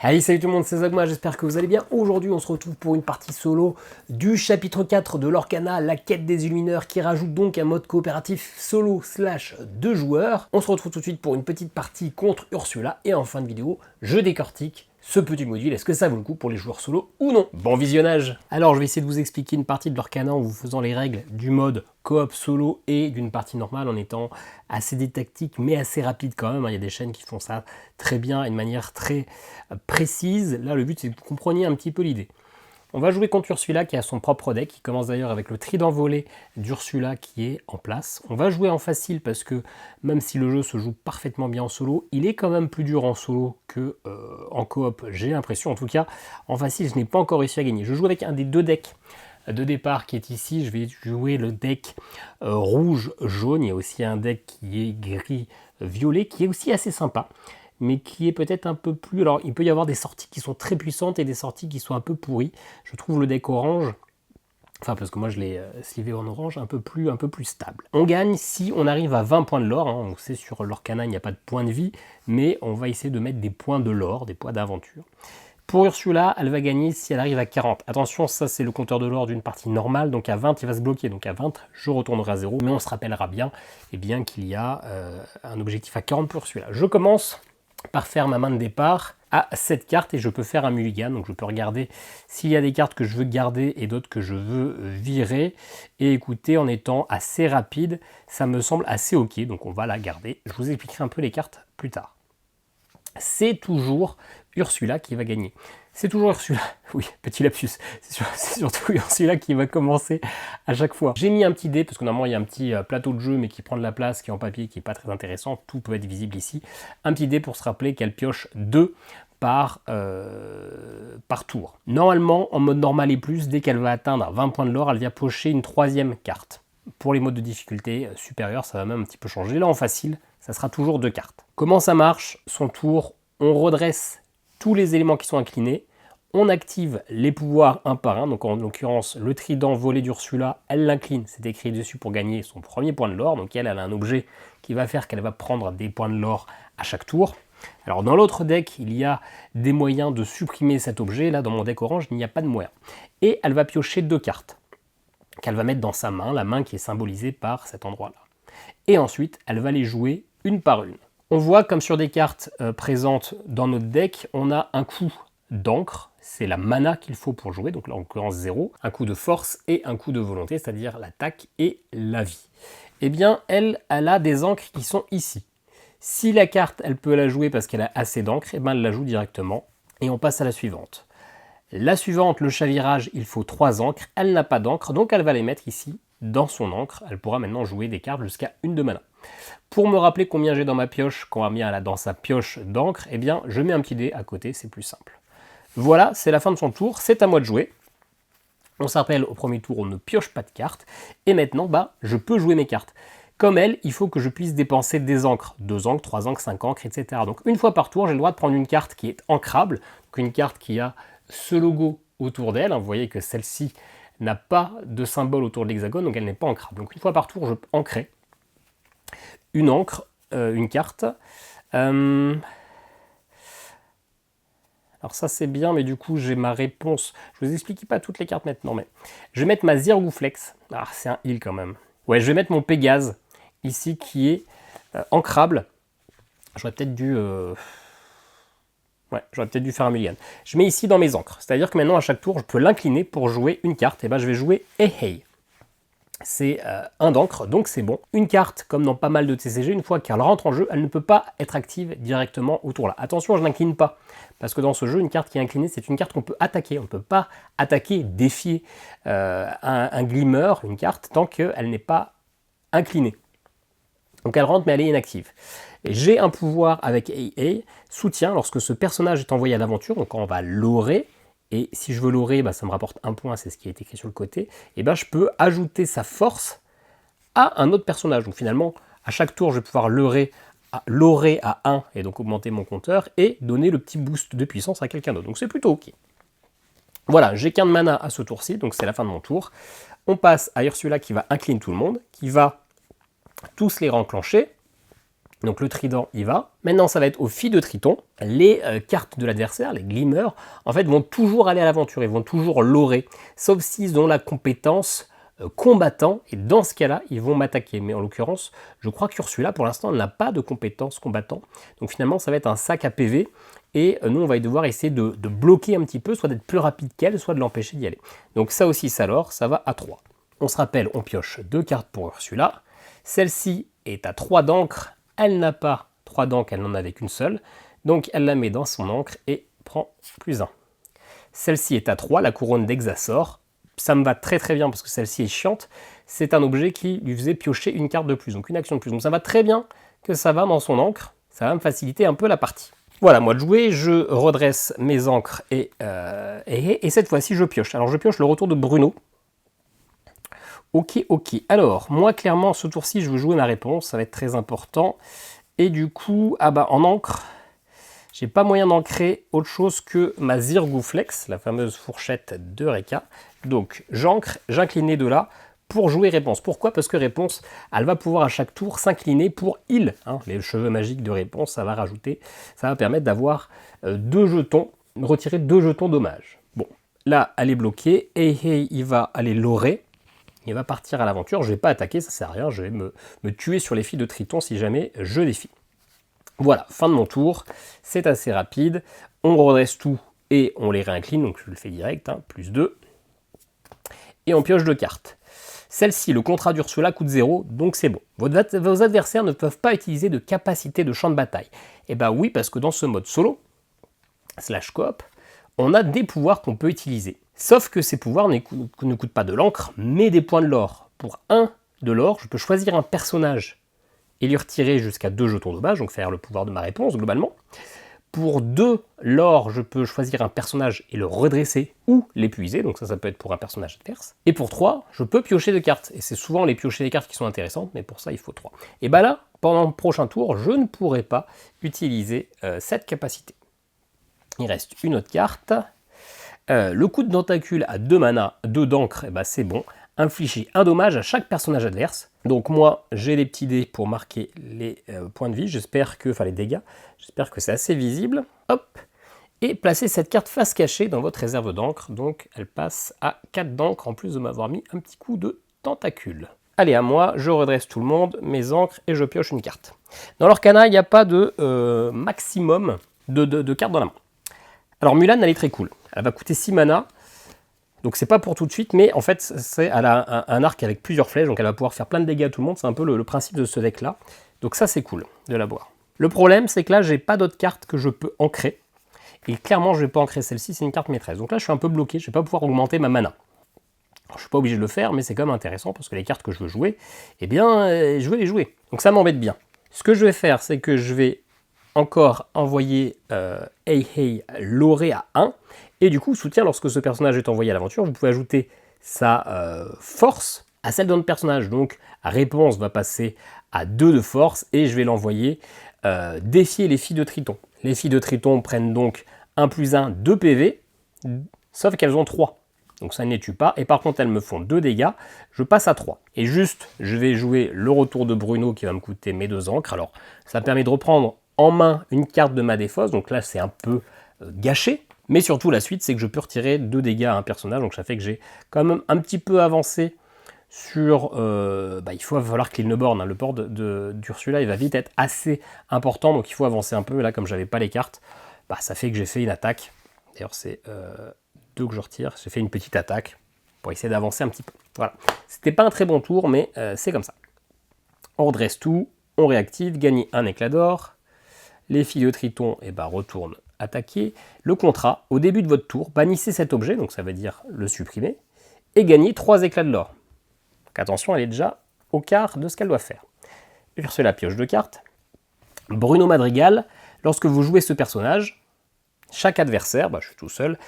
Allez, salut tout le monde, c'est Zagma, j'espère que vous allez bien. Aujourd'hui, on se retrouve pour une partie solo du chapitre 4 de l'Orcana, la quête des illumineurs, qui rajoute donc un mode coopératif solo / 2 joueurs. On se retrouve tout de suite pour une petite partie contre Ursula, et en fin de vidéo, je décortique ce petit module. Est-ce que ça vaut le coup pour les joueurs solo ou non? Bon visionnage! Alors, je vais essayer de vous expliquer une partie de l'Orcana en vous faisant les règles du mode coop solo et d'une partie normale en étant assez détactique mais assez rapide quand même. Il y a des chaînes qui font ça très bien et de manière très précise. Là, le but, c'est que vous compreniez un petit peu l'idée. On va jouer contre Ursula qui a son propre deck, qui commence d'ailleurs avec le trident volé d'Ursula qui est en place. On va jouer en facile parce que même si le jeu se joue parfaitement bien en solo, il est quand même plus dur en solo que en coop, j'ai l'impression. En tout cas, en facile, je n'ai pas encore réussi à gagner. Je joue avec un des deux decks de départ qui est ici. Je vais jouer le deck rouge-jaune. Il y a aussi un deck qui est gris-violet, qui est aussi assez sympa, mais qui est peut-être un peu plus... Alors, il peut y avoir des sorties qui sont très puissantes et des sorties qui sont un peu pourries. Je trouve le deck orange, enfin parce que moi je l'ai slivé en orange, un peu plus stable. On gagne si on arrive à 20 points de lore. Hein. On sait sur l'Orcana, il n'y a pas de points de vie, mais on va essayer de mettre des points de lore, des points d'aventure. Pour Ursula, elle va gagner si elle arrive à 40. Attention, ça c'est le compteur de lore d'une partie normale, donc à 20 il va se bloquer, donc à 20 je retournerai à 0, mais on se rappellera bien, qu'il y a un objectif à 40 pour Ursula. Je commence par faire ma main de départ à 7 cartes et je peux faire un mulligan, donc je peux regarder s'il y a des cartes que je veux garder et d'autres que je veux virer. Et écoutez, en étant assez rapide, ça me semble assez ok, donc on va la garder. Je vous expliquerai un peu les cartes plus tard. C'est toujours Ursula qui va gagner. C'est toujours Ursula, oui, petit lapsus, c'est surtout Ursula qui va commencer à chaque fois. J'ai mis un petit dé, parce que normalement il y a un petit plateau de jeu, mais qui prend de la place, qui est en papier, qui n'est pas très intéressant, tout peut être visible ici. Un petit dé pour se rappeler qu'elle pioche 2 par tour. Normalement, en mode normal et plus, dès qu'elle va atteindre 20 points de lore, elle vient piocher une 3e carte. Pour les modes de difficulté supérieurs, ça va même un petit peu changer. Là, en facile, ça sera toujours 2 cartes. Comment ça marche? Son tour, on redresse tous les éléments qui sont inclinés, on active les pouvoirs un par un, donc en l'occurrence le trident volé d'Ursula, elle l'incline, c'est écrit dessus pour gagner son premier point de lore, donc elle a un objet qui va faire qu'elle va prendre des points de lore à chaque tour. Alors dans l'autre deck, il y a des moyens de supprimer cet objet, là dans mon deck orange, il n'y a pas de moyen. Et elle va piocher 2 cartes, qu'elle va mettre dans sa main, la main qui est symbolisée par cet endroit-là. Et ensuite, elle va les jouer une par une. On voit comme sur des cartes présentes dans notre deck, on a un coup d'encre, c'est la mana qu'il faut pour jouer, donc là en l'occurrence 0, un coup de force et un coup de volonté, c'est-à-dire l'attaque et la vie. Eh bien, elle a des encres qui sont ici. Si la carte, elle peut la jouer parce qu'elle a assez d'encre, eh bien elle la joue directement, et on passe à la suivante. La suivante, le chavirage, il faut 3 encres, elle n'a pas d'encre, donc elle va les mettre ici, dans son encre. Elle pourra maintenant jouer des cartes jusqu'à 1 de mana. Pour me rappeler combien j'ai dans ma pioche, combien elle a dans sa pioche d'encre, eh bien je mets un petit dé à côté, c'est plus simple. Voilà, c'est la fin de son tour, c'est à moi de jouer. On se rappelle, au premier tour, on ne pioche pas de cartes, et maintenant, je peux jouer mes cartes. Comme elle, il faut que je puisse dépenser des encres, 2 encres, 3 encres, 5 encres, etc. Donc une fois par tour, j'ai le droit de prendre une carte qui est ancrable, donc une carte qui a ce logo autour d'elle. Vous voyez que celle-ci n'a pas de symbole autour de l'hexagone, donc elle n'est pas ancrable. Donc une fois par tour, je peux ancrer une encre, une carte. Alors ça c'est bien, mais du coup j'ai ma réponse. Je vous explique pas toutes les cartes maintenant, mais je vais mettre ma Zirgouflex. Ah, c'est un heal quand même. Ouais, je vais mettre mon Pégase ici qui est ancrable. J'aurais peut-être dû... j'aurais peut-être dû faire un mulligan. Je mets ici dans mes encres. C'est-à-dire que maintenant, à chaque tour, je peux l'incliner pour jouer une carte. Et je vais jouer Ehei. C'est un d'encre, donc c'est bon. Une carte, comme dans pas mal de TCG, une fois qu'elle rentre en jeu, elle ne peut pas être active directement au tour là. Attention, je n'incline pas. Parce que dans ce jeu, une carte qui est inclinée, c'est une carte qu'on peut attaquer. On ne peut pas attaquer, défier un glimmer, une carte, tant qu'elle n'est pas inclinée. Donc elle rentre, mais elle est inactive. J'ai un pouvoir avec AA, soutien, lorsque ce personnage est envoyé à l'aventure, donc quand on va lorer, et si je veux lorer, ça me rapporte 1 point, c'est ce qui est écrit sur le côté, et je peux ajouter sa force à un autre personnage. Donc finalement, à chaque tour, je vais pouvoir lorer à 1, et donc augmenter mon compteur, et donner le petit boost de puissance à quelqu'un d'autre. Donc c'est plutôt ok. Voilà, j'ai qu'un de mana à ce tour-ci, donc c'est la fin de mon tour. On passe à Ursula qui va incliner tout le monde, qui va tous les renclencher. Donc le trident y va. Maintenant, ça va être aux filles de Triton. Les cartes de l'adversaire, les glimmers, en fait, vont toujours aller à l'aventure. Ils vont toujours lorer. Sauf s'ils ont la compétence combattant. Et dans ce cas-là, ils vont m'attaquer. Mais en l'occurrence, je crois qu'Ursula, pour l'instant, n'a pas de compétence combattant. Donc finalement, ça va être un sac à PV. Et nous, on va devoir essayer de bloquer un petit peu, soit d'être plus rapide qu'elle, soit de l'empêcher d'y aller. Donc ça aussi, ça lore, ça va à 3. On se rappelle, on pioche 2 cartes pour Ursula. Celle-ci est à 3 d'encre. Elle n'a pas 3 d'encre, elle n'en avait qu'une seule. Donc elle la met dans son encre et prend plus 1. Celle-ci est à 3, la couronne d'Exasor. Ça me va très très bien parce que celle-ci est chiante. C'est un objet qui lui faisait piocher une carte de plus, donc une action de plus. Donc ça va très bien que ça va dans son encre. Ça va me faciliter un peu la partie. Voilà, moi de jouer, je redresse mes encres et cette fois-ci je pioche. Alors je pioche le retour de Bruno. Ok. Alors, moi, clairement, ce tour-ci, je veux jouer ma réponse. Ça va être très important. Et du coup, en encre, j'ai pas moyen d'ancrer autre chose que ma Zirgouflex, la fameuse fourchette de Reka. Donc, j'ancre, j'incline de là pour jouer réponse. Pourquoi? Parce que réponse, elle va pouvoir à chaque tour s'incliner pour heal. Les cheveux magiques de réponse, ça va permettre d'avoir 2 jetons, retirer 2 jetons dommage. Bon, là, elle est bloquée. Et il va aller lorer. Il va partir à l'aventure, je ne vais pas attaquer, ça ne sert à rien, je vais me tuer sur les filles de Triton si jamais je défie. Voilà, fin de mon tour, c'est assez rapide, on redresse tout et on les réincline, donc je le fais direct, plus 2. Et on pioche 2 cartes. Celle-ci, le contrat d'Ursula coûte 0, donc c'est bon. Vos adversaires ne peuvent pas utiliser de capacité de champ de bataille. Et bah oui, parce que dans ce mode solo, /coop, on a des pouvoirs qu'on peut utiliser. Sauf que ces pouvoirs ne coûtent pas de l'encre, mais des points de l'or. Pour 1 de l'or, je peux choisir un personnage et lui retirer jusqu'à 2 jetons dommage, donc faire le pouvoir de ma réponse globalement. Pour 2 l'or, je peux choisir un personnage et le redresser ou l'épuiser, donc ça peut être pour un personnage adverse. Et pour 3, je peux piocher 2 cartes, et c'est souvent les piocher des cartes qui sont intéressantes, mais pour ça il faut 3. Et bah là, pendant le prochain tour, je ne pourrai pas utiliser cette capacité. Il reste une autre carte. Le coup de tentacule à 2 mana, 2 d'encre, c'est bon. Infliger un dommage à chaque personnage adverse. Donc moi, j'ai les petits dés pour marquer les points de vie. Les dégâts. J'espère que c'est assez visible. Hop. Et placer cette carte face cachée dans votre réserve d'encre. Donc elle passe à 4 d'encre en plus de m'avoir mis un petit coup de tentacule. Allez, à moi, je redresse tout le monde, mes encres, et je pioche une carte. Dans l'Orcana, il n'y a pas de maximum de cartes dans la main. Alors Mulan, elle est très cool. Elle va coûter 6 mana, donc c'est pas pour tout de suite, mais en fait, elle a un arc avec plusieurs flèches, donc elle va pouvoir faire plein de dégâts à tout le monde. C'est un peu le principe de ce deck-là. Donc ça, c'est cool de l'avoir. Le problème, c'est que là, j'ai pas d'autres cartes que je peux ancrer. Et clairement, je vais pas ancrer celle-ci, c'est une carte maîtresse. Donc là, je suis un peu bloqué, je vais pas pouvoir augmenter ma mana. Alors, je suis pas obligé de le faire, mais c'est quand même intéressant, parce que les cartes que je veux jouer, je veux les jouer. Donc ça m'embête bien. Ce que je vais faire, c'est que je vais encore envoyer Loré à 1, et du coup, soutien lorsque ce personnage est envoyé à l'aventure, vous pouvez ajouter sa force à celle de notre personnage. Donc, réponse va passer à 2 de force, et je vais l'envoyer défier les filles de Triton. Les filles de Triton prennent donc 1 plus 1, 2 PV, sauf qu'elles ont 3. Donc ça ne les tue pas, et par contre elles me font 2 dégâts, je passe à 3. Et juste, je vais jouer le retour de Bruno qui va me coûter mes 2 encres. Alors, ça me permet de reprendre en main une carte de ma défausse, donc là c'est un peu gâché, mais surtout la suite c'est que je peux retirer 2 dégâts à un personnage, donc ça fait que j'ai quand même un petit peu avancé sur... il va falloir clean le board, le board d'Ursula il va vite être assez important, donc il faut avancer un peu, là comme j'avais pas les cartes, ça fait que j'ai fait une attaque, d'ailleurs c'est 2 que je retire, j'ai fait une petite attaque pour essayer d'avancer un petit peu. Voilà, c'était pas un très bon tour, mais c'est comme ça. On redresse tout, on réactive, gagner un éclat d'or. Les filles de Triton retournent attaquer. Le contrat, au début de votre tour, bannissez cet objet, donc ça veut dire le supprimer, et gagnez 3 éclats de l'or. Donc attention, elle est déjà au quart de ce qu'elle doit faire. Ursula pioche 2 cartes. Bruno Madrigal, lorsque vous jouez ce personnage, chaque adversaire, je suis tout seul,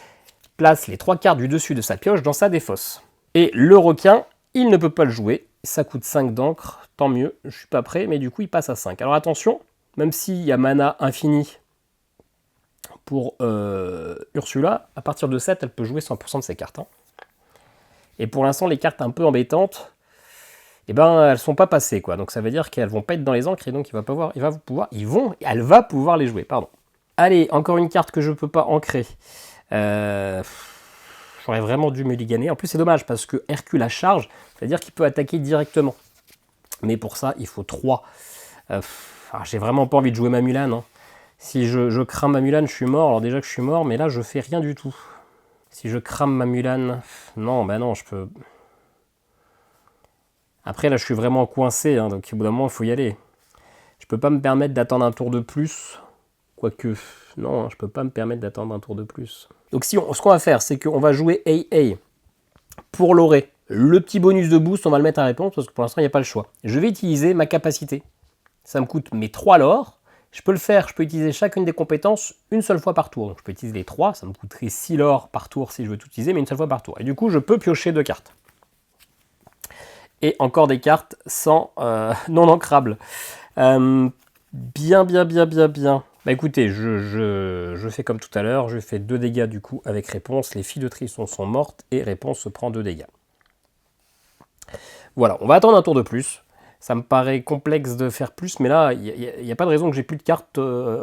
place les 3 cartes du dessus de sa pioche dans sa défausse. Et le requin, il ne peut pas le jouer, ça coûte 5 d'encre, tant mieux, je suis pas prêt, mais du coup il passe à 5. Alors attention, même s'il y a mana infini pour Ursula, à partir de 7, elle peut jouer 100% de ses cartes. Et pour l'instant, les cartes un peu embêtantes, et ben elles sont pas passées, quoi. Donc ça veut dire qu'elles vont pas être dans les encres et donc elle va pouvoir les jouer, pardon. Allez, encore une carte que je peux pas ancrer. J'aurais vraiment dû me liganer. En plus, c'est dommage parce que Hercule a charge, c'est-à-dire qu'il peut attaquer directement. Mais pour ça, il faut 3. J'ai vraiment pas envie de jouer ma Mulan. Hein. Si je crame ma Mulan, je suis mort. Alors déjà que je suis mort, mais là, je fais rien du tout. Si je crame ma Mulan... Non, bah non, je peux... Après, là, je suis vraiment coincé. Hein, donc, au bout d'un moment, il faut y aller. Je peux pas me permettre d'attendre un tour de plus. Quoique... Non, je peux pas me permettre d'attendre un tour de plus. Donc, ce qu'on va faire, c'est qu'on va jouer AA pour l'oré. Le petit bonus de boost, on va le mettre à réponse parce que pour l'instant, il n'y a pas le choix. Je vais utiliser ma capacité. Ça me coûte mes 3 lore. Je peux le faire, je peux utiliser chacune des compétences une seule fois par tour. Donc je peux utiliser les 3, ça me coûterait 6 lore par tour si je veux tout utiliser, mais une seule fois par tour. Et du coup, je peux piocher 2 cartes. Et encore des cartes sans non ancrables. Bien. Bah écoutez, je fais comme tout à l'heure, je fais 2 dégâts du coup avec réponse. Les filles de Trisson sont mortes et réponse se prend 2 dégâts. Voilà, on va attendre un tour de plus. Ça me paraît complexe de faire plus, mais là, il n'y a pas de raison que j'ai plus de cartes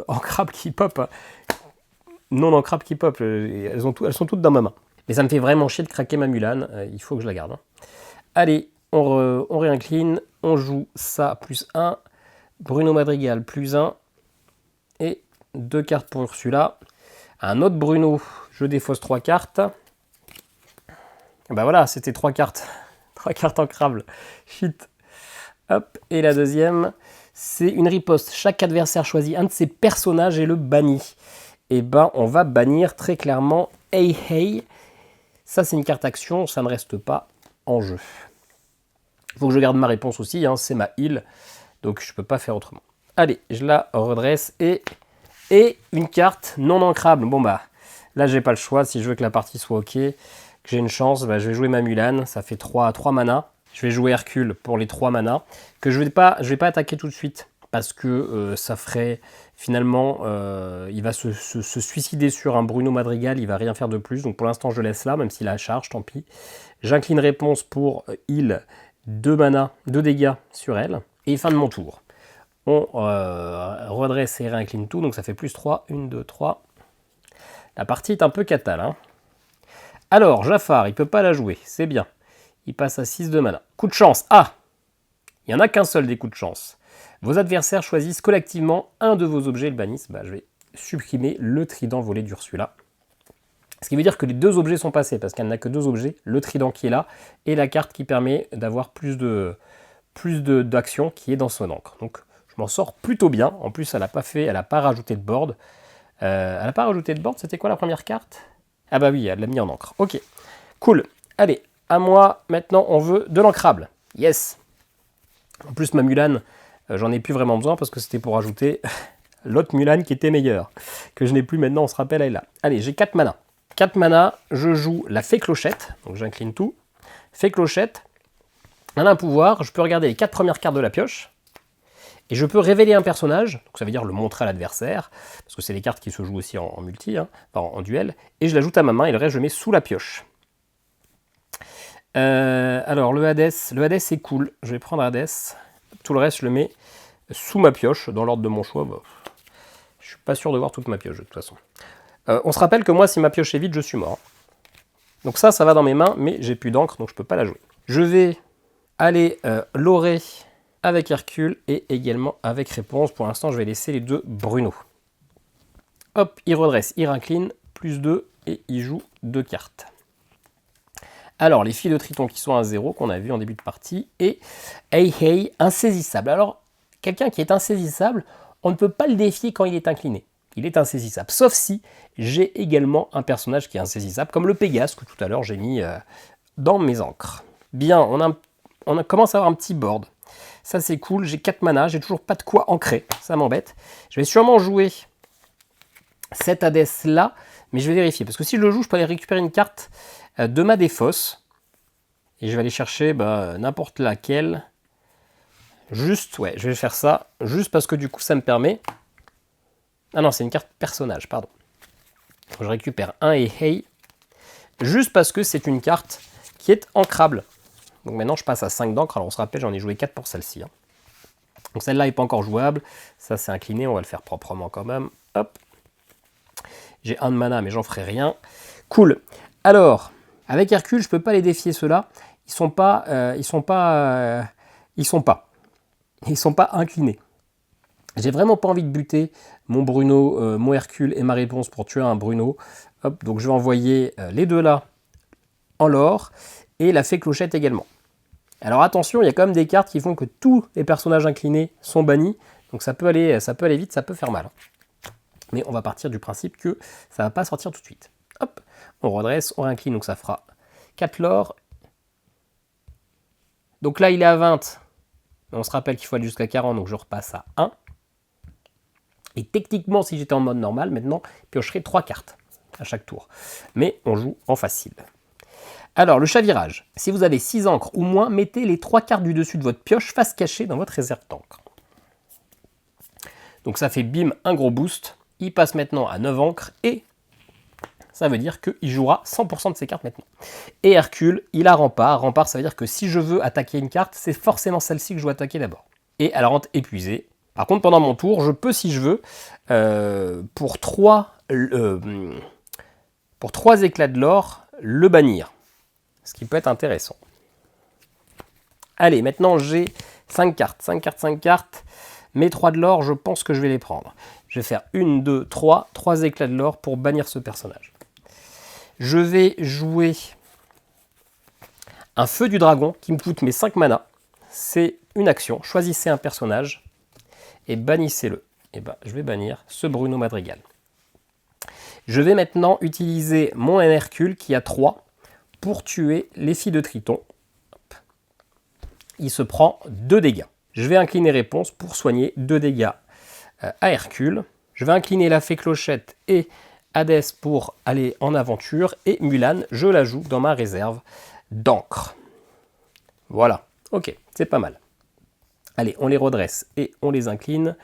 ancrables qui pop. Hein. Non ancrables qui pop. Elles sont toutes dans ma main. Mais ça me fait vraiment chier de craquer ma Mulan. Il faut que je la garde. Hein. Allez, on réincline. On joue ça plus 1. Bruno Madrigal plus 1. Et 2 cartes pour Ursula. Un autre Bruno, je défausse 3 cartes. Ben voilà, c'était 3 cartes. 3 cartes ancrables. Shit. Hop, et la deuxième, c'est une riposte. Chaque adversaire choisit un de ses personnages et le bannit. Et ben, on va bannir très clairement Hey Hey. Ça, c'est une carte action, ça ne reste pas en jeu. Il faut que je garde ma réponse aussi, hein, c'est ma heal, donc je ne peux pas faire autrement. Allez, je la redresse et une carte non ancrable. Bon bah, là, j'ai pas le choix. Si je veux que la partie soit ok, que j'ai une chance, bah, je vais jouer ma Mulan. Ça fait 3 mana. Je vais jouer Hercule pour les 3 mana, que je vais pas attaquer tout de suite, parce que ça ferait, finalement, il va se suicider sur un Bruno Madrigal, il va rien faire de plus, donc pour l'instant je laisse là, même s'il a la charge, tant pis. J'incline réponse pour heal 2 mana, 2 dégâts sur elle, et fin de mon tour. On redresse et réincline tout, donc ça fait plus 3, 1, 2, 3. La partie est un peu catale, hein. Alors, Jafar, il peut pas la jouer, c'est bien. Il passe à 6 de mana. Coup de chance. Ah, il n'y en a qu'un seul des coups de chance. Vos adversaires choisissent collectivement un de vos objets et le bannissent. Bah, je vais supprimer le trident volé d'Ursula. Ce qui veut dire que les 2 objets sont passés, parce qu'elle n'a que 2 objets. Le trident qui est là, et la carte qui permet d'avoir plus d'action qui est dans son encre. Donc, je m'en sors plutôt bien. En plus, elle n'a pas rajouté de board. Elle n'a pas rajouté de board, c'était quoi la première carte? Ah bah oui, elle l'a mis en encre. Ok, cool. Allez. À moi, maintenant, on veut de l'ancrable. Yes. En plus, ma Mulan, j'en ai plus vraiment besoin parce que c'était pour ajouter l'autre Mulan qui était meilleure. Que je n'ai plus maintenant, on se rappelle, elle est là. Allez, j'ai 4 mana. 4 mana, je joue la fée clochette. Donc, j'incline tout. Fée clochette. Elle a un pouvoir. Je peux regarder les 4 premières cartes de la pioche. Et je peux révéler un personnage. Donc, ça veut dire le montrer à l'adversaire. Parce que c'est des cartes qui se jouent aussi en multi, hein, enfin, en duel. Et je l'ajoute à ma main et le reste, je le mets sous la pioche. Alors, le Hades c'est cool. Je vais prendre Hades. Tout le reste, je le mets sous ma pioche, dans l'ordre de mon choix. Bah, je suis pas sûr de voir toute ma pioche, de toute façon. On se rappelle que moi, si ma pioche est vide, je suis mort. Donc ça va dans mes mains, mais j'ai plus d'encre, donc je peux pas la jouer. Je vais aller l'orer avec Hercule et également avec réponse. Pour l'instant, je vais laisser les 2 Bruno. Hop, il redresse, il incline, plus 2, et il joue 2 cartes. Alors, les filles de Triton qui sont à 0, qu'on a vu en début de partie, et Hey Hey, insaisissable. Alors, quelqu'un qui est insaisissable, on ne peut pas le défier quand il est incliné. Il est insaisissable, sauf si j'ai également un personnage qui est insaisissable, comme le Pégase, que tout à l'heure j'ai mis dans mes encres. Bien, on commence à avoir un petit board. Ça, c'est cool, j'ai 4 mana, j'ai toujours pas de quoi ancrer, ça m'embête. Je vais sûrement jouer cet Hades-là, mais je vais vérifier, parce que si je le joue, je peux aller récupérer une carte de ma défausse, et je vais aller chercher n'importe laquelle. Juste, ouais, je vais faire ça, juste parce que du coup, ça me permet... Ah non, c'est une carte personnage, pardon. Je récupère un et Hey, juste parce que c'est une carte qui est ancrable. Donc maintenant, je passe à 5 d'encre. Alors on se rappelle, j'en ai joué 4 pour celle-ci. Hein. Donc celle-là n'est pas encore jouable. Ça, c'est incliné. On va le faire proprement quand même. Hop. J'ai 1 de mana, mais j'en ferai rien. Cool. Alors, avec Hercule, je ne peux pas les défier, ceux-là. Ils sont pas inclinés. J'ai vraiment pas envie de buter mon Bruno, mon Hercule et ma réponse pour tuer un Bruno. Hop, donc je vais envoyer les deux là en l'or et la fée clochette également. Alors attention, il y a quand même des cartes qui font que tous les personnages inclinés sont bannis. Donc ça peut aller vite, ça peut faire mal. Mais on va partir du principe que ça ne va pas sortir tout de suite. Hop, on redresse, on réincline, donc ça fera 4 l'or. Donc là, il est à 20. On se rappelle qu'il faut aller jusqu'à 40, donc je repasse à 1. Et techniquement, si j'étais en mode normal, maintenant, je piocherai 3 cartes à chaque tour. Mais on joue en facile. Alors, le chavirage. Si vous avez 6 encres ou moins, mettez les 3 cartes du dessus de votre pioche face cachée dans votre réserve d'encre. Donc ça fait bim, un gros boost. Il passe maintenant à 9 encres et ça veut dire qu'il jouera 100% de ses cartes maintenant. Et Hercule, il a rempart. Rempart, ça veut dire que si je veux attaquer une carte, c'est forcément celle-ci que je dois attaquer d'abord. Et à la rente épuisée. Par contre, pendant mon tour, je peux, si je veux, pour 3 éclats de l'or, le bannir. Ce qui peut être intéressant. Allez, maintenant j'ai 5 cartes. 5 cartes, 5 cartes. Mes 3 de l'or, je pense que je vais les prendre. Je vais faire 1, 2, 3. 3 éclats de l'or pour bannir ce personnage. Je vais jouer un feu du dragon qui me coûte mes 5 mana. C'est une action. Choisissez un personnage et bannissez-le. Et ben, je vais bannir ce Bruno Madrigal. Je vais maintenant utiliser mon Hercule qui a 3 pour tuer les filles de Triton. Hop. Il se prend 2 dégâts. Je vais incliner réponse pour soigner 2 dégâts à Hercule. Je vais incliner la fée clochette et Hadès pour aller en aventure. Et Mulan, je la joue dans ma réserve d'encre. Voilà, ok, c'est pas mal. Allez, on les redresse et on les incline.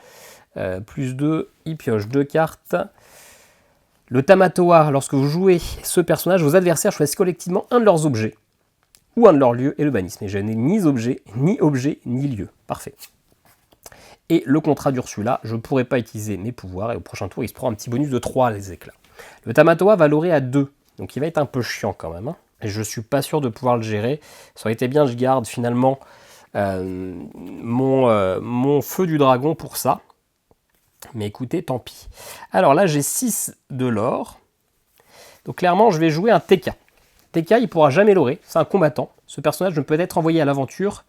Plus 2, il pioche 2 cartes. Le Tamatoa, lorsque vous jouez ce personnage, vos adversaires choisissent collectivement un de leurs objets ou un de leurs lieux et le bannissent. Mais je n'ai ni objet, ni lieu. Parfait. Et le contrat d'Ursula, je ne pourrai pas utiliser mes pouvoirs et au prochain tour, il se prend un petit bonus de 3 les éclats. Le Tamatoa va lorer à 2, donc il va être un peu chiant quand même. Hein. Et je ne suis pas sûr de pouvoir le gérer. Ça aurait été bien que je garde finalement mon feu du dragon pour ça. Mais écoutez, tant pis. Alors là, j'ai 6 de l'or. Donc clairement, je vais jouer un TK. TK, il ne pourra jamais lorer. C'est un combattant. Ce personnage ne peut être envoyé à l'aventure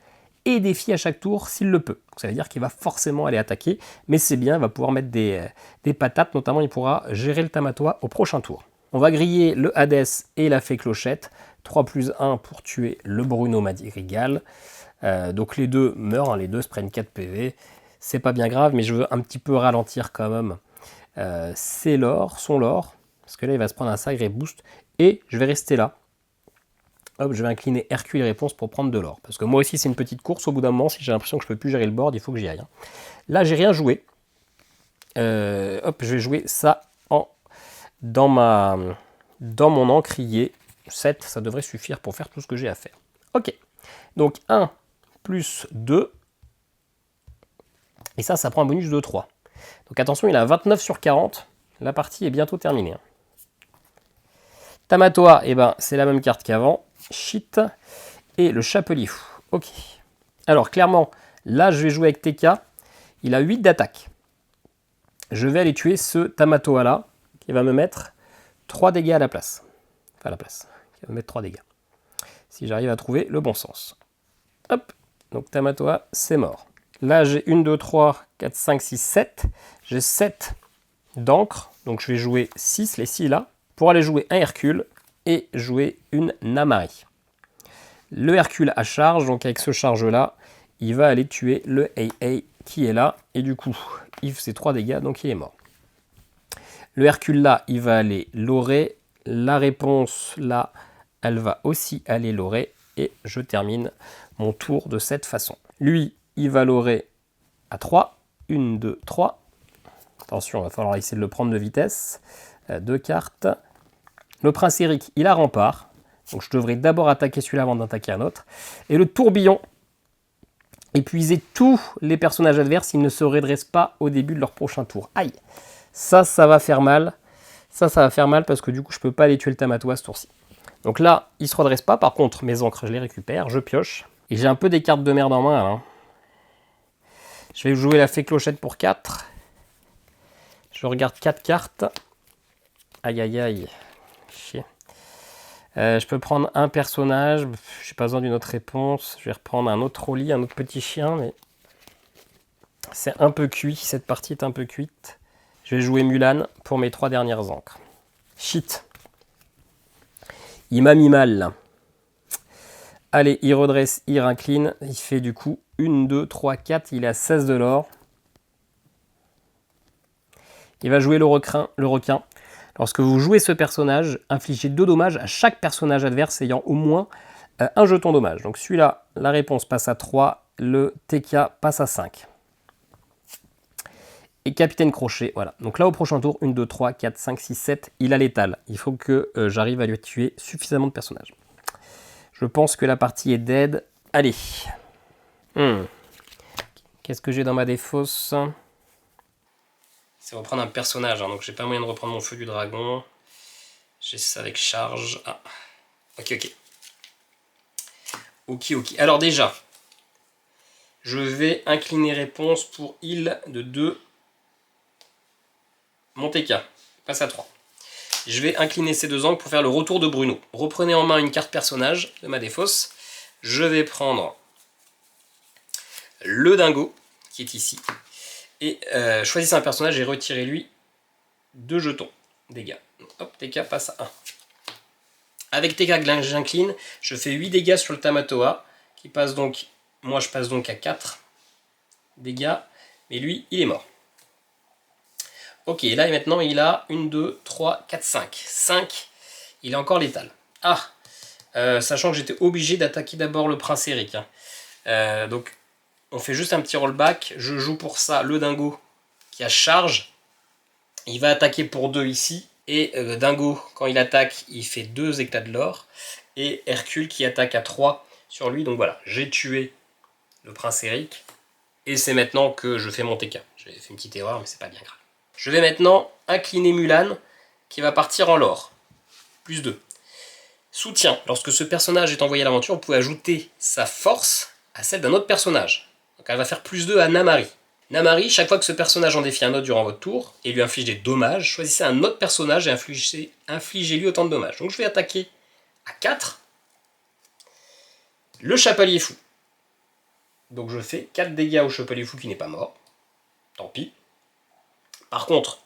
et défié à chaque tour s'il le peut. Donc ça veut dire qu'il va forcément aller attaquer. Mais c'est bien, il va pouvoir mettre des patates. Notamment, il pourra gérer le Tamatoa au prochain tour. On va griller le Hadès et la fée clochette. 3 plus 1 pour tuer le Bruno Madrigal. Donc les deux meurent, hein, les deux se prennent 4 PV. C'est pas bien grave, mais je veux un petit peu ralentir quand même. C'est l'or, son l'or. Parce que là, il va se prendre un sacré boost. Et je vais rester là. Hop, je vais incliner Hercule et réponse pour prendre de l'or. Parce que moi aussi, c'est une petite course. Au bout d'un moment, si j'ai l'impression que je peux plus gérer le board, il faut que j'y aille. Hein. Là, j'ai rien joué. Hop, je vais jouer ça dans mon encrier. 7, ça devrait suffire pour faire tout ce que j'ai à faire. Ok. Donc 1 plus 2. Et ça prend un bonus de 3. Donc attention, il a 29 sur 40. La partie est bientôt terminée. Tamatoa, eh ben, c'est la même carte qu'avant. Shit. Et le Chapelier Fou. Ok. Alors clairement, là, je vais jouer avec TK. Il a 8 d'attaque. Je vais aller tuer ce Tamatoa là, qui va me mettre 3 dégâts à la place. Enfin, à la place. Qui va me mettre 3 dégâts. Si j'arrive à trouver le bon sens. Hop. Donc Tamatoa, c'est mort. Là, j'ai 1, 2, 3, 4, 5, 6, 7. J'ai 7 d'encre. Donc, je vais jouer 6, les 6 là, pour aller jouer un Hercule et jouer une Namari. Le Hercule à charge. Donc, avec ce charge-là, il va aller tuer le AA qui est là. Et du coup, il fait 3 dégâts, donc il est mort. Le Hercule là, il va aller lorer. La réponse là, elle va aussi aller lorer. Et je termine mon tour de cette façon. Lui, il va lorer à 3. 1, 2, 3. Attention, il va falloir essayer de le prendre de vitesse. 2 cartes. Le prince Eric, il a rempart. Donc je devrais d'abord attaquer celui-là avant d'attaquer un autre. Et le tourbillon, épuiser tous les personnages adverses, ils ne se redressent pas au début de leur prochain tour. Aïe. Ça va faire mal. Ça va faire mal parce que du coup, je peux pas aller tuer le Tamatoa ce tour-ci. Donc là, il se redresse pas. Par contre, mes encres, je les récupère, je pioche. Et j'ai un peu des cartes de merde en main, là. Je vais jouer la fée clochette pour 4. Je regarde 4 cartes. Aïe, aïe, aïe. Chier. Je peux prendre un personnage. Je n'ai pas besoin d'une autre réponse. Je vais reprendre un autre Rolly, un autre petit chien. Mais c'est un peu cuit. Cette partie est un peu cuite. Je vais jouer Mulan pour mes 3 dernières encres. Shit. Il m'a mis mal, là. Allez, il redresse, il incline. Il fait du coup 1, 2, 3, 4. Il est à 16 de l'or. Il va jouer le requin. Lorsque vous jouez ce personnage, infligez 2 dommages à chaque personnage adverse ayant au moins un jeton dommage. Donc celui-là, la réponse passe à 3. Le TK passe à 5. Et Capitaine Crochet, voilà. Donc là, au prochain tour, 1, 2, 3, 4, 5, 6, 7. Il a l'étal. Il faut que j'arrive à lui tuer suffisamment de personnages. Je pense que la partie est dead. Allez. Qu'est-ce que j'ai dans ma défausse? C'est reprendre un personnage, hein, donc j'ai pas moyen de reprendre mon feu du dragon. J'ai ça avec charge. Ah. Ok. Alors déjà, je vais incliner réponse pour heal de 2. Mon TK passe à 3. Je vais incliner ces 2 angles pour faire le retour de Bruno. Reprenez en main une carte personnage de ma défausse. Je vais prendre le dingo, qui est ici. Et choisissez un personnage et retirez-lui 2 jetons. Dégâts. Hop, TK passe à 1. Avec TK, j'incline. Je fais 8 dégâts sur le Tamatoa. Qui passe donc. Moi, je passe donc à 4 dégâts. Mais lui, il est mort. Ok, là maintenant, il a 1, 2, 3, 4, 5. 5, il est encore létal. Ah, sachant que j'étais obligé d'attaquer d'abord le prince Eric. Hein. Donc, on fait juste un petit rollback. Je joue pour ça le dingo qui a charge. Il va attaquer pour 2 ici. Et dingo, quand il attaque, il fait 2 éclats de l'or. Et Hercule qui attaque à 3 sur lui. Donc voilà, j'ai tué le prince Eric. Et c'est maintenant que je fais mon TK. J'ai fait une petite erreur, mais c'est pas bien grave. Je vais maintenant incliner Mulan, qui va partir en l'or. Plus 2. Soutien. Lorsque ce personnage est envoyé à l'aventure, vous pouvez ajouter sa force à celle d'un autre personnage. Donc elle va faire plus 2 à Namari. Namari, chaque fois que ce personnage en défie un autre durant votre tour, et lui inflige des dommages, choisissez un autre personnage et infligez-lui autant de dommages. Donc je vais attaquer à 4. Le Chapelier Fou. Donc je fais 4 dégâts au Chapelier Fou qui n'est pas mort. Tant pis. Par contre,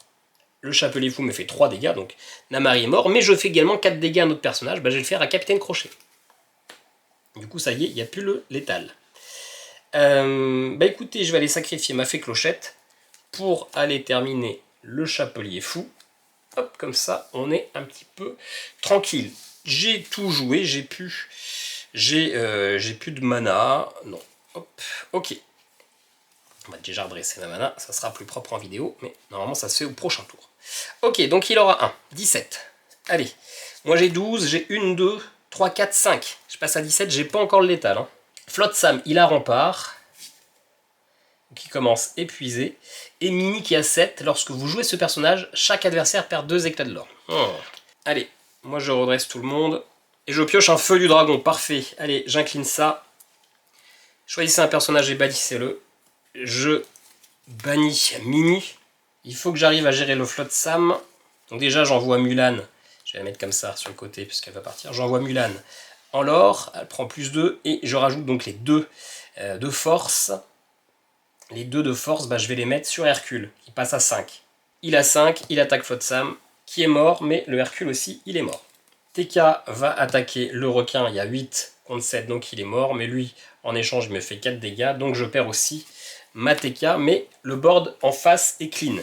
le Chapelier Fou me fait 3 dégâts, donc Namari est mort, mais je fais également 4 dégâts à un autre personnage, je vais le faire à Capitaine Crochet. Du coup, ça y est, il n'y a plus le létal. Écoutez, je vais aller sacrifier ma fée clochette pour aller terminer le Chapelier Fou. Hop, comme ça, on est un petit peu tranquille. J'ai tout joué, j'ai plus de mana. Non, hop, ok. On va déjà redresser ma mana, ça sera plus propre en vidéo, mais normalement ça se fait au prochain tour. Ok, donc il aura 1, 17. Allez, moi j'ai 12, j'ai 1, 2, 3, 4, 5. Je passe à 17, j'ai pas encore le létal. Hein. Flotsam, il a rempart, qui commence épuisé. Et Mini qui a 7. Lorsque vous jouez ce personnage, chaque adversaire perd 2 éclats de l'or. Allez, moi je redresse tout le monde. Et je pioche un feu du dragon, parfait. Allez, j'incline ça. Choisissez un personnage et bannissez-le. Je bannis Mini. Il faut que j'arrive à gérer le Flotsam. Donc déjà, j'envoie Mulan. Je vais la mettre comme ça sur le côté puisqu'elle va partir. J'envoie Mulan en l'or. Elle prend plus 2. Et je rajoute donc les 2 de force. Les 2 de force, je vais les mettre sur Hercule, qui passe à 5. Il a 5, il attaque Flotsam, qui est mort, mais le Hercule aussi, il est mort. TK va attaquer le requin, il y a 8 contre 7, donc il est mort, mais lui, en échange, il me fait 4 dégâts, donc je perds aussi ma TK, mais le board en face est clean.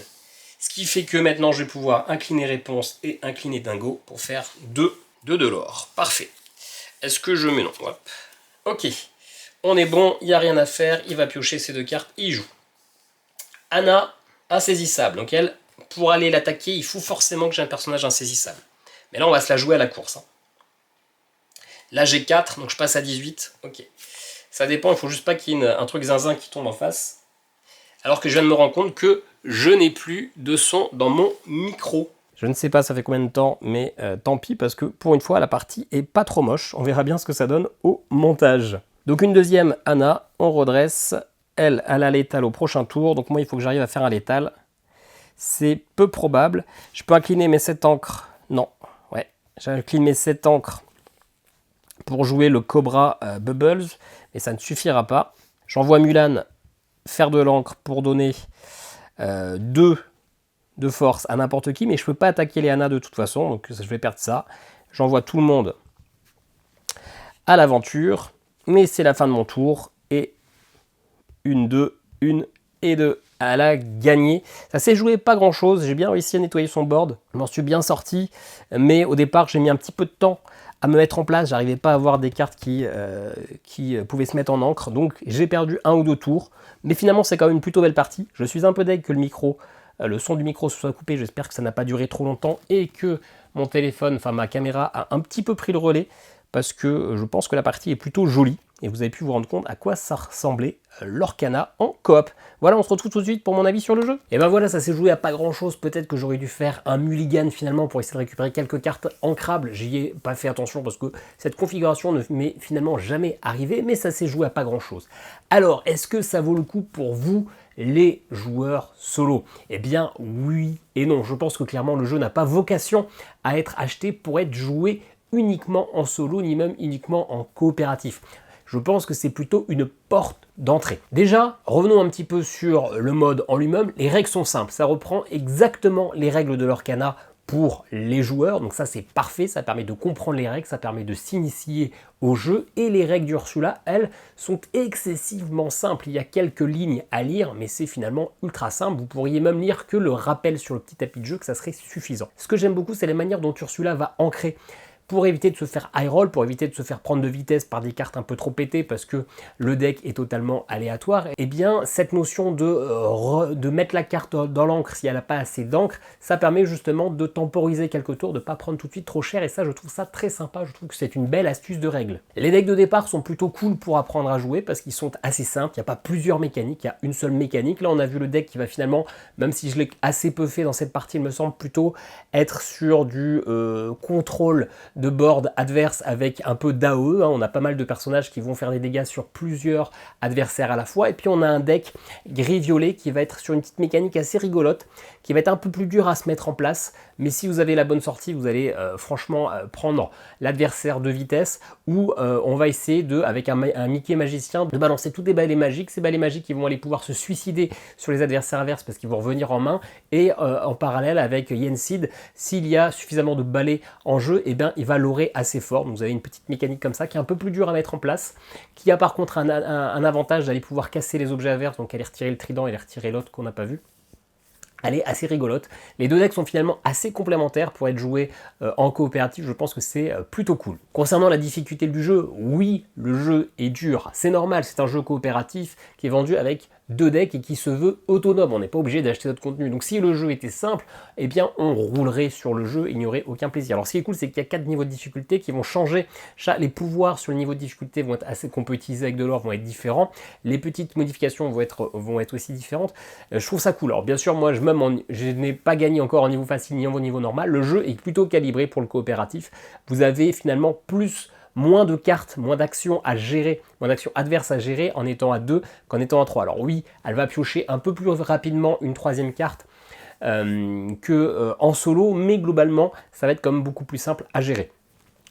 Ce qui fait que maintenant, je vais pouvoir incliner réponse et incliner dingo pour faire 2 de l'or. Parfait. Est-ce que je mets non? Hop. Ok. On est bon, il n'y a rien à faire, il va piocher ces 2 cartes, il joue. Anna, insaisissable. Donc elle, pour aller l'attaquer, il faut forcément que j'ai un personnage insaisissable. Mais là, on va se la jouer à la course. Hein. Là j'ai 4, donc je passe à 18. Ok. Ça dépend, il faut juste pas qu'il y ait un truc zinzin qui tombe en face. Alors que je viens de me rendre compte que je n'ai plus de son dans mon micro. Je ne sais pas ça fait combien de temps, mais tant pis, parce que pour une fois, la partie est pas trop moche. On verra bien ce que ça donne au montage. Donc une deuxième, Anna, on redresse. Elle a l'étal au prochain tour, donc moi il faut que j'arrive à faire un létal. C'est peu probable. Je peux incliner mes 7 encres. Non, ouais, j'incline mes 7 encres pour jouer le Cobra Bubbles, mais ça ne suffira pas. J'envoie Mulan faire de l'encre pour donner 2 de force à n'importe qui, mais je ne peux pas attaquer les Anna de toute façon, donc je vais perdre ça. J'envoie tout le monde à l'aventure, mais c'est la fin de mon tour, et 1, 2, 1 et 2. Elle a gagné. Ça s'est joué pas grand chose, j'ai bien réussi à nettoyer son board, je m'en suis bien sorti, mais au départ j'ai mis un petit peu de temps à me mettre en place, j'arrivais pas à avoir des cartes qui pouvaient se mettre en encre, donc j'ai perdu 1 ou 2 tours, mais finalement c'est quand même une plutôt belle partie. Je suis un peu deg que le son du micro se soit coupé, j'espère que ça n'a pas duré trop longtemps et que mon téléphone, enfin ma caméra a un petit peu pris le relais, parce que je pense que la partie est plutôt jolie, et vous avez pu vous rendre compte à quoi ça ressemblait l'Orcana en coop. Voilà, on se retrouve tout de suite pour mon avis sur le jeu. Et ben voilà, ça s'est joué à pas grand chose, peut-être que j'aurais dû faire un mulligan finalement pour essayer de récupérer quelques cartes ancrables, j'y ai pas fait attention parce que cette configuration ne m'est finalement jamais arrivée, mais ça s'est joué à pas grand chose. Alors, est-ce que ça vaut le coup pour vous, les joueurs solo? Eh bien oui et non, je pense que clairement le jeu n'a pas vocation à être acheté pour être joué uniquement en solo, ni même uniquement en coopératif. Je pense que c'est plutôt une porte d'entrée. Déjà, revenons un petit peu sur le mode en lui-même. Les règles sont simples, ça reprend exactement les règles de l'Orcana pour les joueurs, donc ça c'est parfait, ça permet de comprendre les règles, ça permet de s'initier au jeu, et les règles d'Ursula, elles, sont excessivement simples. Il y a quelques lignes à lire, mais c'est finalement ultra simple. Vous pourriez même lire que le rappel sur le petit tapis de jeu, que ça serait suffisant. Ce que j'aime beaucoup, c'est la manière dont Ursula va ancrer, pour éviter de se faire high roll, pour éviter de se faire prendre de vitesse par des cartes un peu trop pétées parce que le deck est totalement aléatoire. Et bien cette notion de mettre la carte dans l'encre si elle n'a pas assez d'encre, ça permet justement de temporiser quelques tours, de ne pas prendre tout de suite trop cher, et ça je trouve ça très sympa, je trouve que c'est une belle astuce de règle. Les decks de départ sont plutôt cool pour apprendre à jouer parce qu'ils sont assez simples, il n'y a pas plusieurs mécaniques, il y a une seule mécanique. Là on a vu le deck qui va finalement, même si je l'ai assez peu fait dans cette partie, il me semble plutôt être sur du contrôle de board adverse avec un peu d'AOE, on a pas mal de personnages qui vont faire des dégâts sur plusieurs adversaires à la fois, et puis on a un deck gris-violet qui va être sur une petite mécanique assez rigolote, qui va être un peu plus dur à se mettre en place, mais si vous avez la bonne sortie, vous allez franchement prendre l'adversaire de vitesse, où on va essayer de, avec un Mickey magicien, de balancer tous des balais magiques. Ces balais magiques, ils vont aller pouvoir se suicider sur les adversaires adverses parce qu'ils vont revenir en main, et en parallèle avec Yensid, s'il y a suffisamment de balais en jeu, et bien il va l'aurer assez fort. Donc vous avez une petite mécanique comme ça qui est un peu plus dure à mettre en place, qui a par contre un avantage d'aller pouvoir casser les objets adverses, donc aller retirer le trident et aller retirer l'autre qu'on n'a pas vu. Elle est assez rigolote. Les deux decks sont finalement assez complémentaires pour être joués en coopératif, je pense que c'est plutôt cool. Concernant la difficulté du jeu, oui, le jeu est dur, c'est normal, c'est un jeu coopératif qui est vendu avec 2 decks et qui se veut autonome, on n'est pas obligé d'acheter notre contenu. Donc si le jeu était simple, eh bien on roulerait sur le jeu et il n'y aurait aucun plaisir. Alors ce qui est cool, c'est qu'il y a 4 niveaux de difficulté qui vont changer. Les pouvoirs sur le niveau de difficulté vont être assez, qu'on peut utiliser avec de l'or, vont être différents. Les petites modifications vont être aussi différentes. Je trouve ça cool. Alors bien sûr, moi je n'ai pas gagné encore en niveau facile ni en niveau normal. Le jeu est plutôt calibré pour le coopératif. Vous avez finalement moins de cartes, moins d'actions à gérer, moins d'actions adverses à gérer en étant à 2 qu'en étant à 3. Alors oui, elle va piocher un peu plus rapidement une troisième carte qu'en solo, mais globalement, ça va être quand même beaucoup plus simple à gérer.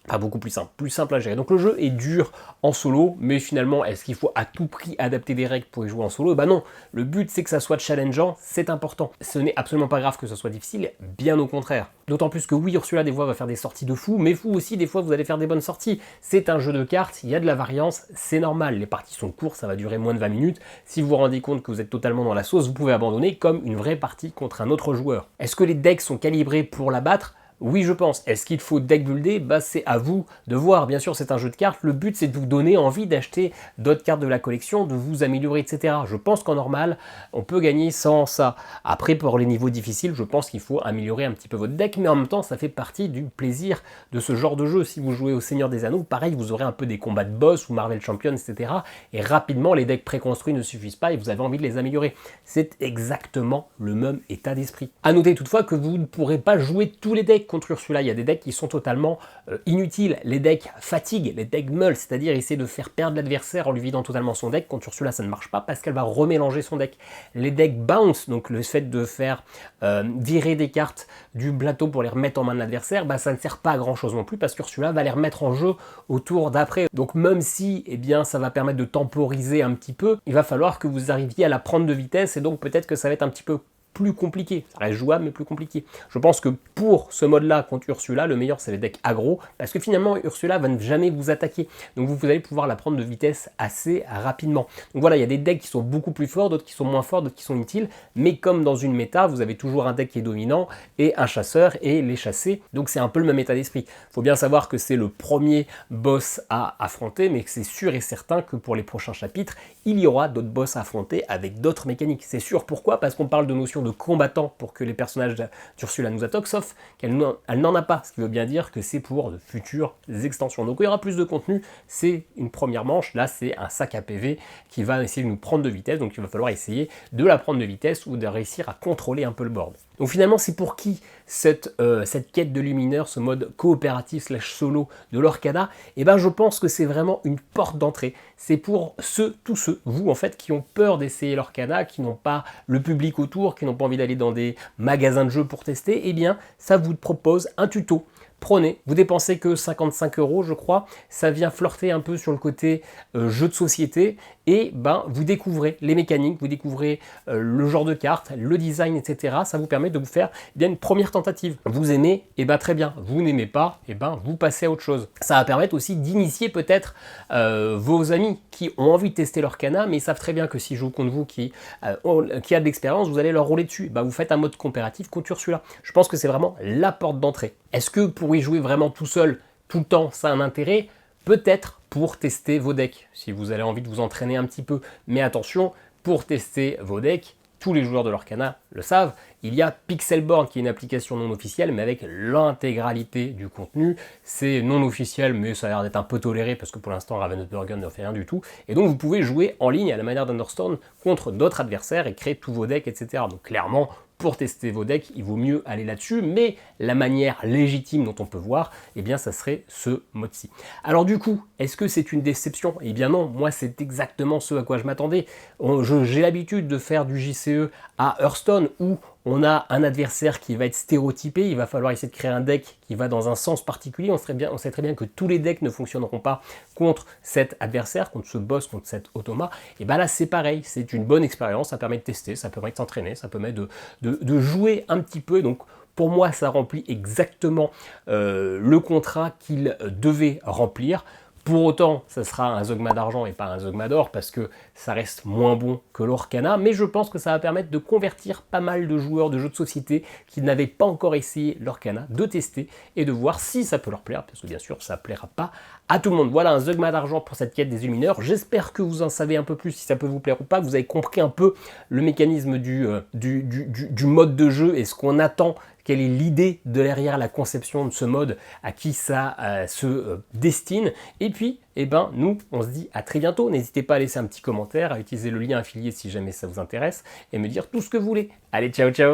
Pas beaucoup plus simple à gérer. Donc le jeu est dur en solo, mais finalement, est-ce qu'il faut à tout prix adapter des règles pour y jouer en solo? Bah non, le but c'est que ça soit challengeant, c'est important. Ce n'est absolument pas grave que ça soit difficile, bien au contraire. D'autant plus que oui, Ursula des fois va faire des sorties de fou, mais vous aussi des fois vous allez faire des bonnes sorties. C'est un jeu de cartes, il y a de la variance, c'est normal. Les parties sont courtes, ça va durer moins de 20 minutes. Si vous vous rendez compte que vous êtes totalement dans la sauce, vous pouvez abandonner comme une vraie partie contre un autre joueur. Est-ce que les decks sont calibrés pour la battre? Oui, je pense. Est-ce qu'il faut deck builder? Bah, c'est à vous de voir. Bien sûr, c'est un jeu de cartes. Le but, c'est de vous donner envie d'acheter d'autres cartes de la collection, de vous améliorer, etc. Je pense qu'en normal, on peut gagner sans ça. Après, pour les niveaux difficiles, je pense qu'il faut améliorer un petit peu votre deck, mais en même temps, ça fait partie du plaisir de ce genre de jeu. Si vous jouez au Seigneur des Anneaux, pareil, vous aurez un peu des combats de boss ou Marvel Champions, etc. Et rapidement, les decks préconstruits ne suffisent pas et vous avez envie de les améliorer. C'est exactement le même état d'esprit. À noter toutefois que vous ne pourrez pas jouer tous les decks contre Ursula. Il y a des decks qui sont totalement inutiles. Les decks fatigue, les decks meul, c'est-à-dire essayer de faire perdre l'adversaire en lui vidant totalement son deck. Contre Ursula, ça ne marche pas parce qu'elle va remélanger son deck. Les decks bounce, donc le fait de faire virer des cartes du plateau pour les remettre en main de l'adversaire, bah, ça ne sert pas à grand chose non plus parce qu'Ursula va les remettre en jeu au tour d'après. Donc même si eh bien, ça va permettre de temporiser un petit peu, il va falloir que vous arriviez à la prendre de vitesse et donc peut-être que ça va être un petit peu plus compliqué. Ça reste jouable, mais plus compliqué. Je pense que pour ce mode-là, contre Ursula, le meilleur, c'est les decks aggro, parce que finalement, Ursula va ne jamais vous attaquer. Donc vous allez pouvoir la prendre de vitesse assez rapidement. Donc voilà, il y a des decks qui sont beaucoup plus forts, d'autres qui sont moins forts, d'autres qui sont utiles, mais comme dans une méta, vous avez toujours un deck qui est dominant, et un chasseur, et les chassés. Donc c'est un peu le même état d'esprit. Il faut bien savoir que c'est le premier boss à affronter, mais que c'est sûr et certain que pour les prochains chapitres, il y aura d'autres boss à affronter avec d'autres mécaniques. C'est sûr, pourquoi? Parce qu'on parle de notion de combattant pour que les personnages d'Ursula nous attaquent, sauf qu'elle n'en a pas, ce qui veut bien dire que c'est pour de futures extensions. Donc il y aura plus de contenu, c'est une première manche, là c'est un sac à PV qui va essayer de nous prendre de vitesse, donc il va falloir essayer de la prendre de vitesse ou de réussir à contrôler un peu le board. Donc finalement, c'est pour qui cette quête de lumineur, ce mode coopératif / solo de l'Orcana? Eh ben, je pense que c'est vraiment une porte d'entrée. C'est pour tous ceux, vous en fait, qui ont peur d'essayer l'Orcana, qui n'ont pas le public autour, qui n'ont pas envie d'aller dans des magasins de jeux pour tester, eh bien, ça vous propose un tuto. Prenez, vous dépensez que 55 €, je crois, ça vient flirter un peu sur le côté jeu de société, et ben, vous découvrez les mécaniques, vous découvrez le genre de carte, le design, etc. Ça vous permet de vous faire bien une première tentative. Vous aimez, et ben très bien. Vous n'aimez pas, et ben vous passez à autre chose. Ça va permettre aussi d'initier peut-être vos amis qui ont envie de tester l'Orcana, mais ils savent très bien que si je joue contre vous qui a de l'expérience, vous allez leur rouler dessus. Ben, vous faites un mode comparatif contre Ursula. Je pense que c'est vraiment la porte d'entrée. Est-ce que pour y jouer vraiment tout seul, tout le temps, ça a un intérêt? Peut-être pour tester vos decks, si vous avez envie de vous entraîner un petit peu. Mais attention, pour tester vos decks, tous les joueurs de l'Orcana le savent, il y a Pixelborn qui est une application non officielle, mais avec l'intégralité du contenu. C'est non officiel, mais ça a l'air d'être un peu toléré, parce que pour l'instant, Ravensburger ne fait rien du tout. Et donc, vous pouvez jouer en ligne à la manière d'Understone contre d'autres adversaires et créer tous vos decks, etc. Donc, clairement, pour tester vos decks, il vaut mieux aller là-dessus, mais la manière légitime dont on peut voir, eh bien, ça serait ce mode-ci. Alors du coup, est-ce que c'est une déception? Eh bien non, moi c'est exactement ce à quoi je m'attendais. J'ai l'habitude de faire du JCE à Hearthstone, où on a un adversaire qui va être stéréotypé, il va falloir essayer de créer un deck qui va dans un sens particulier. On sait très bien que tous les decks ne fonctionneront pas contre cet adversaire, contre ce boss, contre cet automa. Et bien là c'est pareil, c'est une bonne expérience, ça permet de tester, ça permet de s'entraîner, ça permet de jouer un petit peu. Donc pour moi ça remplit exactement le contrat qu'il devait remplir. Pour autant, ça sera un Zogma d'argent et pas un Zogma d'or parce que ça reste moins bon que l'Orcana, mais je pense que ça va permettre de convertir pas mal de joueurs de jeux de société qui n'avaient pas encore essayé l'Orcana, de tester et de voir si ça peut leur plaire, parce que bien sûr, ça ne plaira pas à tout le monde. Voilà un Zogma d'argent pour cette quête des illumineurs. J'espère que vous en savez un peu plus, si ça peut vous plaire ou pas, que vous avez compris un peu le mécanisme du mode de jeu et ce qu'on attend. Quelle est l'idée derrière la conception de ce mode, à qui ça se destine. Et puis, eh ben, nous, on se dit à très bientôt. N'hésitez pas à laisser un petit commentaire, à utiliser le lien affilié si jamais ça vous intéresse, et me dire tout ce que vous voulez. Allez, ciao, ciao!